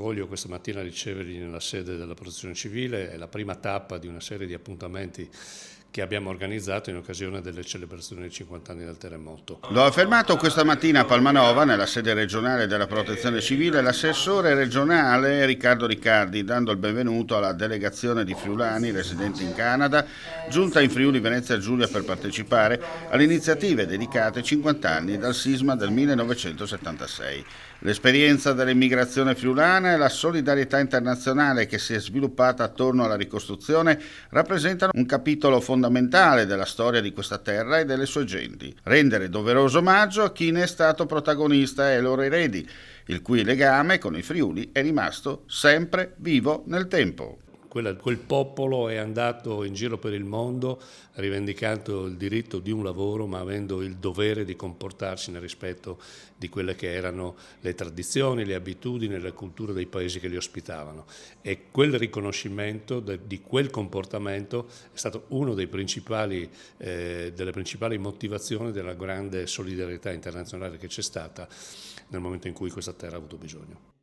orgoglio questa mattina riceverli nella sede della Protezione Civile. È la prima tappa di una serie di appuntamenti che abbiamo organizzato in occasione delle celebrazioni dei 50 anni del terremoto. Lo ha affermato questa mattina a Palmanova, nella sede regionale della Protezione Civile, l'assessore regionale Riccardo Riccardi, dando il benvenuto alla delegazione di friulani residenti in Canada, giunta in Friuli Venezia Giulia per partecipare alle iniziative dedicate ai 50 anni dal sisma del 1976. L'esperienza dell'immigrazione friulana e la solidarietà internazionale che si è sviluppata attorno alla ricostruzione rappresentano un capitolo fondamentale della storia di questa terra e delle sue genti. Rendere doveroso omaggio a chi ne è stato protagonista e ai loro eredi, il cui legame con i Friuli è rimasto sempre vivo nel tempo. Quel popolo è andato in giro per il mondo rivendicando il diritto di un lavoro, ma avendo il dovere di comportarsi nel rispetto di quelle che erano le tradizioni, le abitudini e le culture dei paesi che li ospitavano. E quel riconoscimento di quel comportamento è stato uno delle principali motivazioni della grande solidarietà internazionale che c'è stata nel momento in cui questa terra ha avuto bisogno.